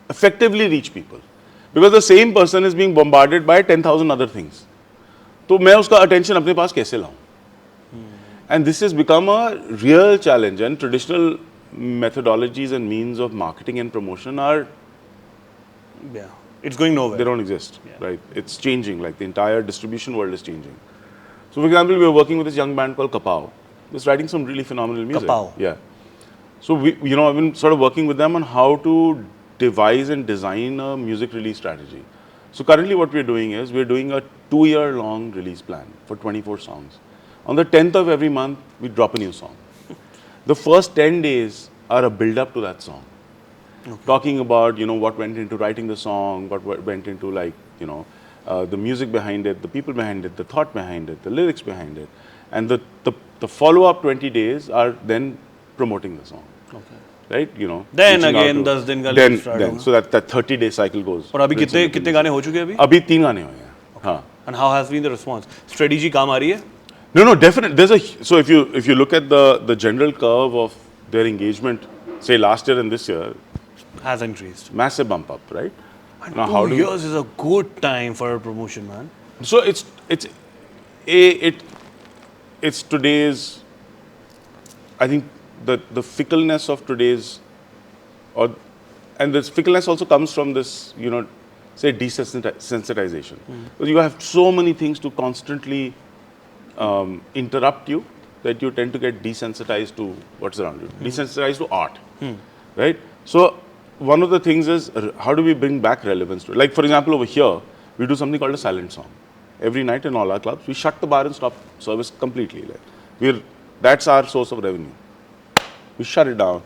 S1: effectively reach people? Because the same person is being bombarded by 10,000 other things. तो मैं उसका attention अपने पास कैसे लाऊं? And this has become a real challenge, and traditional methodologies and means of marketing and promotion
S2: it's going nowhere.
S1: They don't exist, right? It's changing, like the entire distribution world is changing. So, for example, we were working with this young band called Kapow. It's writing some really phenomenal music.
S2: Kapow.
S1: Yeah. So, I've been sort of working with them on how to devise and design a music release strategy. So, currently what we're doing is, we're doing a 2-year-long release plan for 24 songs. On the 10th of every month, we drop a new song. The first 10 days are a build-up to that song. Okay. Talking about, what went into writing the song, what went into, the music behind it, the people behind it, the thought behind it, the lyrics behind it. And the follow-up 20 days are then promoting the song. Okay. Right?
S2: Then again, 10 दिन का lyrics start होगा.
S1: So that 30-day cycle goes.
S2: और अभी कितने गाने हो चुके हैं अभी?
S1: अभी 3 गाने हुए हैं. हाँ.
S2: And how has been the response? Strategy काम आ रही है?
S1: No, definitely. So if you look at the general curve of their engagement, say last year and this year,
S2: has increased.
S1: Massive bump up, right?
S2: And now 2 years is a good time for a promotion, man.
S1: So it's today's, I think the fickleness of today's or and this fickleness also comes from this, say desensitization. Because you have so many things to constantly interrupt you that you tend to get desensitized to what's around you, desensitized to art, right? So one of the things is how do we bring back relevance to it? Like for example, over here we do something called a silent song. Every night in all our clubs we shut the bar and stop service completely. Like that's our source of revenue. We shut it down.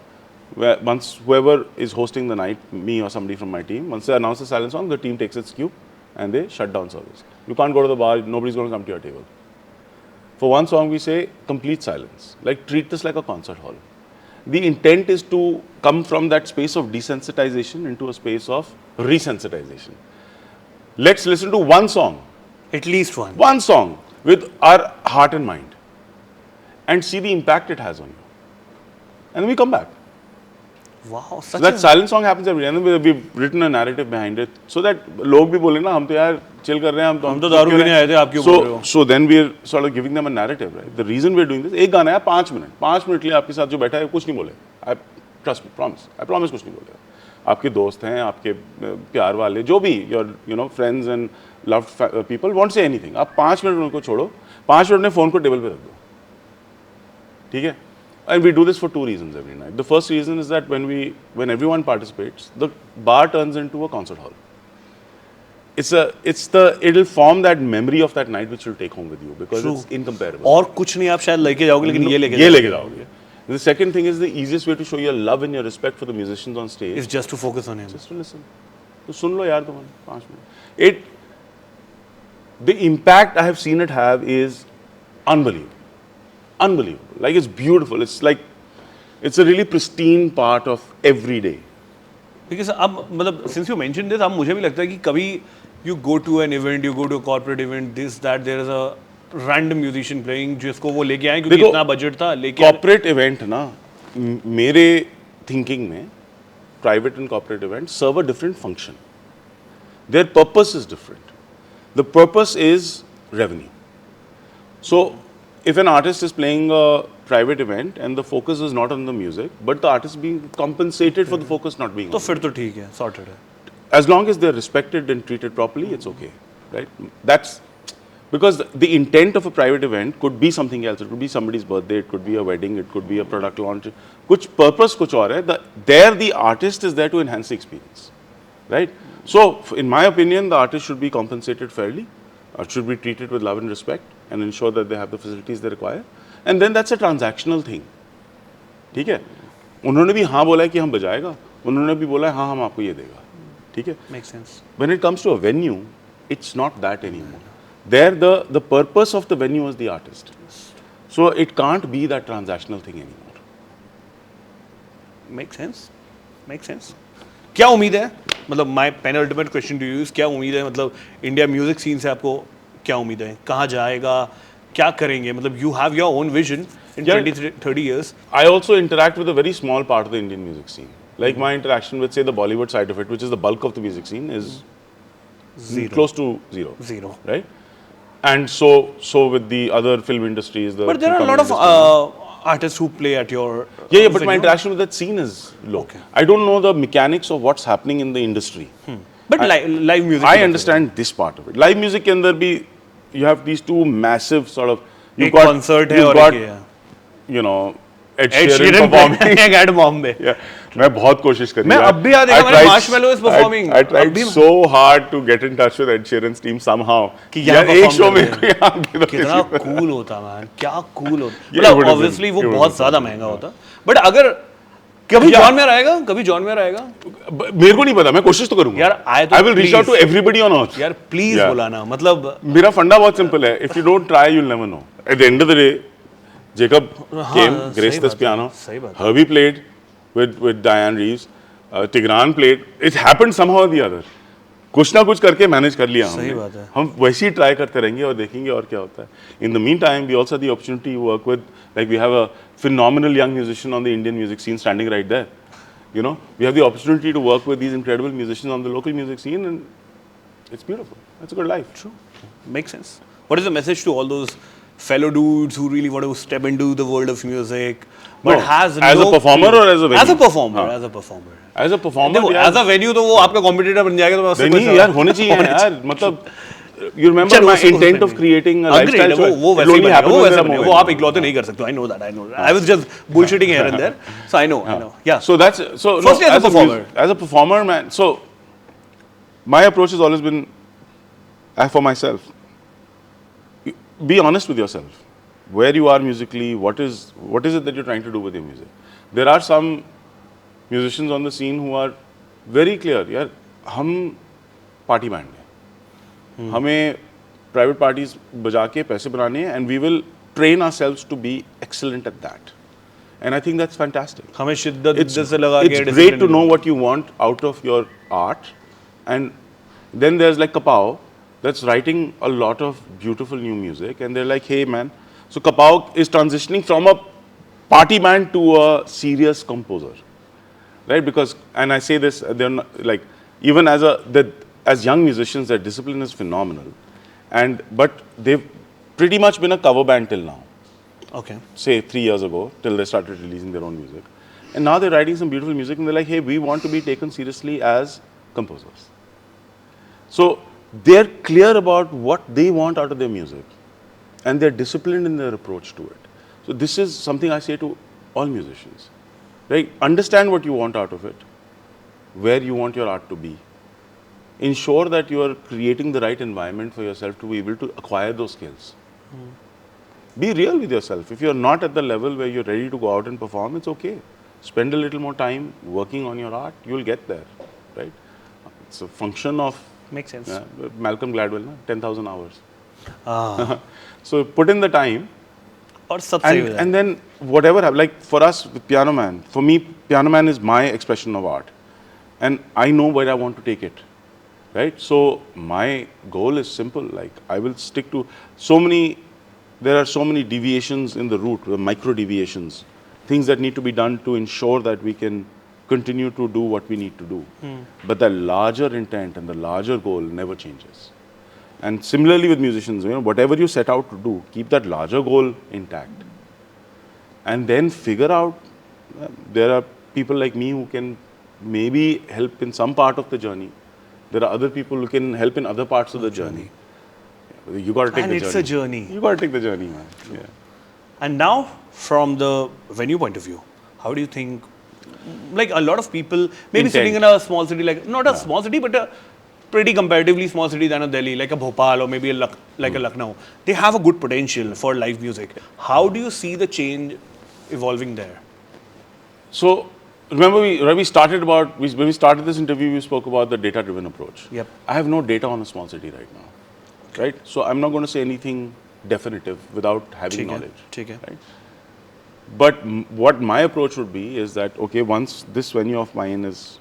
S1: Once whoever is hosting the night, me or somebody from my team, once they announce the silent song, the team takes its cue and they shut down service. You can't go to the bar, nobody's going to come to your table. For one song we say complete silence, like treat this like a concert hall. The intent is to come from that space of desensitization into a space of resensitization. Let's listen to one song.
S2: At least one.
S1: One song with our heart and mind and see the impact it has on you. And then we come back.
S2: Wow,
S1: So that silent song happens every day. And then we've written a narrative behind it so that लोग भी बोले ना हम तो यार chill कर रहे हैं
S2: हम तो दारू पीने आए थे आप क्यों बोल रहे हो?
S1: So then we're sort of giving them a narrative, right? The reason we're doing this, एक गाना है 5 मिनट के लिए आपके साथ जो बैठा है कुछ नहीं बोले. I trust me, I promise कुछ नहीं बोलेगा. आपके दोस्त हैं, आपके प्यार वाले, जो भी your friends and loved people won't say anything. आप 5 मिनट उनको छोड़ो, 5 मिनट में फोन को टेबल पे रख दो. ठीक है? And we do this for 2 reasons every night. The first reason is that when everyone participates, the bar turns into a concert hall. It'll form that memory of that night which you'll take home with you because it's incomparable.
S2: और कुछ नहीं आप शायद लेके जाओगे लेकिन ये
S1: लेके जाओगे. The second thing is the easiest way to show your love and your respect for the musicians on stage
S2: is just to focus on him.
S1: Just to listen. तो सुन लो यार तुम 5 minute. The impact I have seen it have is unbelievable. Like it's beautiful. It's like it's a really pristine part of every day.
S2: Because अब मतलब since you mentioned this, अब मुझे भी लगता है कि कभी you go to an event, you go to a corporate event, this that there is a random musician playing जिसको वो लेके आए क्योंकि इतना budget था लेके
S1: corporate event ना मेरे thinking में private and corporate events serve a different function. Their purpose is different. The purpose is revenue. So if an artist is playing a private event and the focus is not on the music, but the artist being compensated for the focus not being on
S2: तो फिर तो ठीक है, sorted है.
S1: As long as they're respected and treated properly, it's okay, right? That's because the intent of a private event could be something else. It could be somebody's birthday, it could be a wedding, it could be a product launch. कुछ purpose कुछ और है. There the artist is there to enhance the experience, right? So in my opinion, the artist should be compensated fairly, should be treated with love and respect, and ensure that they have the facilities they require. And then that's a transactional thing. ठीक है? उन्होंने भी हाँ बोला है कि हम बजाएगा, उन्होंने भी बोला है हाँ हम आपको ये देगा. ठीक है?
S2: Makes sense.
S1: When it comes to a venue, it's not that anymore. There the purpose of the venue is the artist. So it can't be that transactional thing anymore.
S2: Makes sense. Makes sense. क्या उम्मीद है? मतलब my penultimate question to you is क्या उम्मीद है? मतलब India music scene से आपको क्या उम्मीद है? कहाँ जाएगा? क्या करेंगे? मतलब you have your own vision in 20-30 years.
S1: I also interact with a very small part of the Indian music scene. Like my interaction with say the Bollywood side of it, which is the bulk of the music scene, is close to zero.
S2: Zero.
S1: Right? And so with the other film industries,
S2: but there are a lot of artists who play at your
S1: yeah, but my interaction with that scene is low. Okay. I don't know the mechanics of what's happening in the industry.
S2: But live music.
S1: I understand this part of it. Live music can there be you have these two massive sort of
S2: you've got
S1: you know Ed Sheeran performing
S2: at Bombay.
S1: Yeah. मैं बहुत कोशिश करी.
S2: मैं अब भी याद है हमारे Marshmallow is performing.
S1: I tried so hard to get in touch with Ed Sheeran's team somehow.
S2: कि यार
S1: एक शो में
S2: कितना cool होता man, क्या cool होता. मतलब obviously वो बहुत ज़्यादा महंगा होता. But अगर कभी जॉन में रहेगा, कभी जॉन में रहेगा.
S1: मेरे को नहीं पता, मैं कोशिश तो करूँगा.
S2: यार
S1: I will reach out to everybody on earth.
S2: यार please बुलाना. मतलब
S1: मेरा फंडा बहुत simple है. If you don't try, you'll never know. At the end of the day, Jacob came, graced this piano. Herbie played with Diane Reeves. Tigran played. It happened somehow or the other. कुछ ना कुछ करके manage कर लिया हमने. हम वैसे ही try करते रहेंगे और देखेंगे और क्या होता है. In the meantime, we also have the opportunity to work with, like we have a phenomenal young musician on the Indian music scene standing right there. You know, we have the opportunity to work with these incredible musicians on the local music scene, and it's beautiful. It's a good life.
S2: True. Makes sense. What is the message to all those fellow dudes who really want to step into the world of music, but
S1: No,
S2: has
S1: as
S2: no
S1: a performer
S2: clue.
S1: or as a venue?
S2: As a performer,
S1: हाँ.
S2: as a performer.
S1: As a performer,
S2: देखो,
S1: यार,
S2: as a venue तो वो आपका competitor बन जाएगा तो मैं उससे
S1: नहीं
S2: कोई
S1: यार
S2: सवाल-
S1: होने चाहिए यार मतलब you remember
S2: चलो,
S1: my
S2: उसको
S1: intent
S2: उसमें
S1: of creating a
S2: Agreed,
S1: lifestyle choice?
S2: वो
S1: It
S2: वैसे ही
S1: only
S2: बनेगा,
S1: happens
S2: वो
S1: when
S2: वैसे
S1: there are
S2: बनेगा, वो
S1: moments.
S2: आप इकलौते नहीं कर सकते. I know that. I was just bullshitting here and there, so I know. Yeah.
S1: So that's so.
S2: Firstly, as a performer.
S1: As a performer, man. So my approach has always been, for myself, be honest with yourself. Where you are musically, what is it that you're trying to do with your music? There are some musicians on the scene who are very clear. यार हम party band हैं. हमें private parties बजा के पैसे बनाने हैं, and we will train ourselves to be excellent at that. And I think that's fantastic.
S2: हमें शिद्दत
S1: It's
S2: से लगा के
S1: great
S2: discipline
S1: to know
S2: में-
S1: what you want out of your art, and then there's like Kapow that's writing a lot of beautiful new music, and they're like, hey man, so Kapow is transitioning from a party band to a serious composer, right? Because, and I say this, they're not, like even as young musicians, their discipline is phenomenal, but they've pretty much been a cover band till now.
S2: Okay.
S1: Say 3 years ago, till they started releasing their own music. And now they're writing some beautiful music and they're like, hey, we want to be taken seriously as composers. So they're clear about what they want out of their music and they're disciplined in their approach to it. So this is something I say to all musicians, right? Understand what you want out of it, where you want your art to be. Ensure that you are creating the right environment for yourself to be able to acquire those skills. Be real with yourself. If you're not at the level where you're ready to go out and perform, it's okay. Spend a little more time working on your art, you'll get there, right? It's a function of
S2: Makes sense.
S1: Malcolm Gladwell, na? 10,000 hours.
S2: Ah.
S1: So put in the time,
S2: और सब सही हो जाएगा.
S1: and then whatever, like for us with Piano Man, for me, Piano Man is my expression of art. And I know where I want to take it, right? So my goal is simple, like I will stick to there are so many deviations in the route, micro deviations, things that need to be done to ensure that we can continue to do what we need to do. But the larger intent and the larger goal never changes. And similarly with musicians, whatever you set out to do, keep that larger goal intact. And then figure out, there are people like me who can maybe help in some part of the journey. There are other people who can help in other parts of the journey. You got to take
S2: And
S1: the
S2: it's
S1: journey.
S2: a journey.
S1: You got to take the journey, man. Yeah.
S2: And now, from the venue point of view, how do you think, like a lot of people, maybe
S1: Intent.
S2: sitting in a small city, like not a small city, but a pretty comparatively small city than a Delhi, like a Bhopal or maybe a Lucknow, they have a good potential for live music. How do you see the change evolving there?
S1: So, remember when we started this interview, we spoke about the data-driven approach.
S2: Yep.
S1: I have no data on a small city right now, right? So I'm not going to say anything definitive without having knowledge,
S2: ठीक है.
S1: right? But what my approach would be is that, okay, once this venue of mine is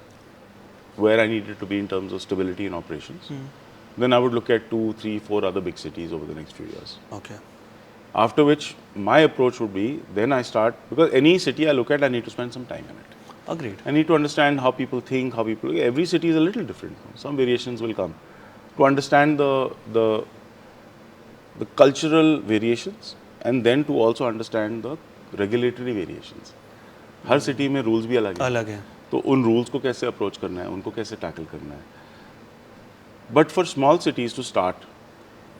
S1: where I need it to be in terms of stability and operations, then I would look at 2, 3, 4 other big cities over the next few years.
S2: Okay.
S1: After which, my approach would be, then I start, because any city I look at, I need to spend some time in it.
S2: Agreed.
S1: I need to understand how people think, every city is a little different. Some variations will come. To understand the cultural variations and then to also understand the regulatory variations. Her city में rules भी अलग हैं.
S2: अलग है.
S1: तो उन rules को कैसे approach करना है, उनको कैसे tackle करना है. But for small cities to start,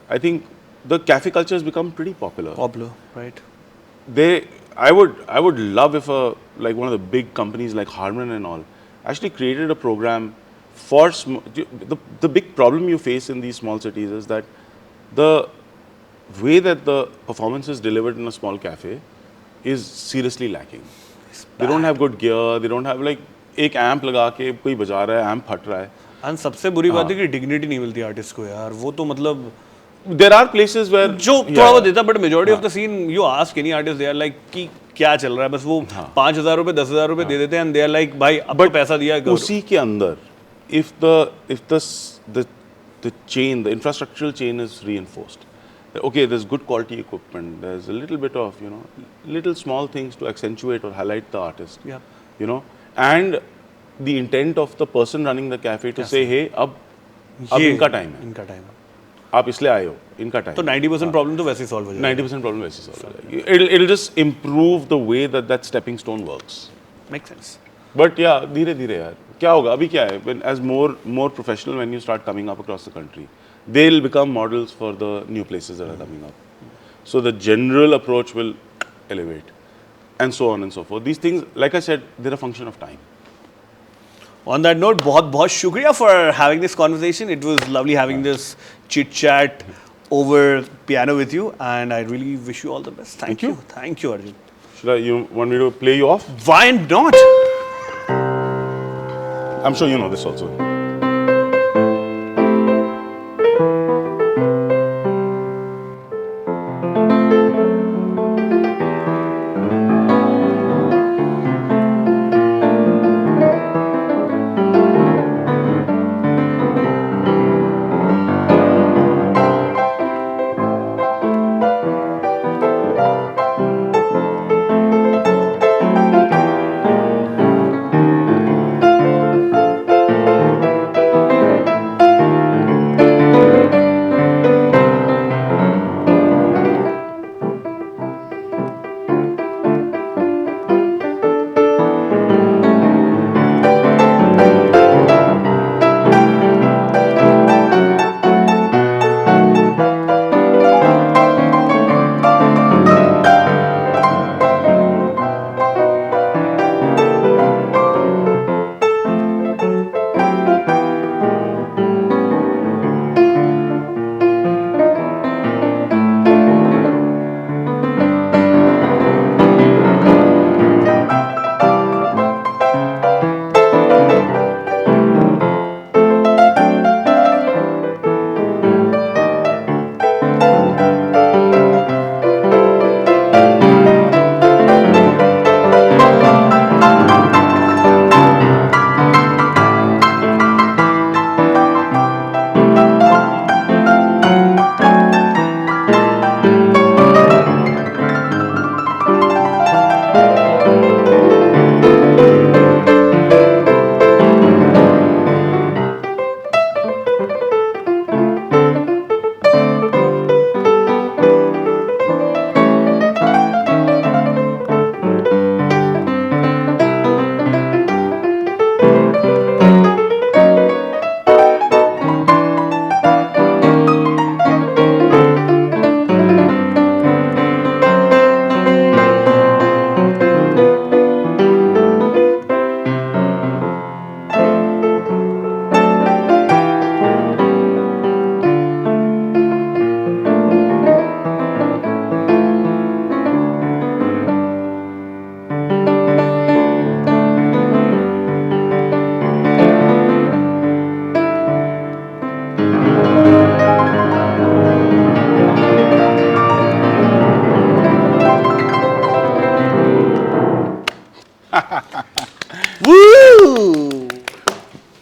S1: I think the cafe culture has become pretty popular.
S2: Popular, right?
S1: I would love if like one of the big companies like Harman and all actually created a program for the big problem you face in these small cities is that the way that the performance is delivered in a small cafe is seriously lacking. They don't have good gear. They don't have like एक amp लगा के कोई बजा रहा है, amp फट रहा है.
S2: And सबसे बुरी बात है कि dignity नहीं मिलती artist को यार. वो तो मतलब
S1: There are places where
S2: जो थोड़ा बहुत देता, but majority of the scene, you ask any artist, they are like कि क्या चल रहा है, बस वो 5,000 रुपए 10,000 रुपए दे देते हैं, and they are like भाई अब तो पैसा दिया है.
S1: उसी के अंदर, if the chain, the infrastructural chain is reinforced. Okay, there's good quality equipment. There's a little bit of little small things to accentuate or highlight the artist.
S2: Yeah.
S1: And the intent of the person running the cafe to say, hey, अब इनका time है.
S2: इनका time.
S1: आप इसलिए आए हो, इनका time.
S2: तो 90% प्रॉब्लम तो वैसे ही सॉल्व हो जाएगा.
S1: 90% प्रॉब्लम वैसे सॉल्व हो जाएगी. It'll just improve the way that stepping stone works.
S2: Make sense.
S1: But yeah, धीरे धीरे यार क्या होगा अभी क्या है, when as more professional when you start coming up across the country, they'll become models for the new places that are coming up. So the general approach will elevate, and so on and so forth. These things, like I said, they're a function of time.
S2: On that note, बहुत shukriya for having this conversation. It was lovely having this chit chat over piano with you, and I really wish you all the best. Thank you. Thank you, Arjun.
S1: You want me to play you off?
S2: Why not?
S1: I'm sure you know this also.
S2: Woo!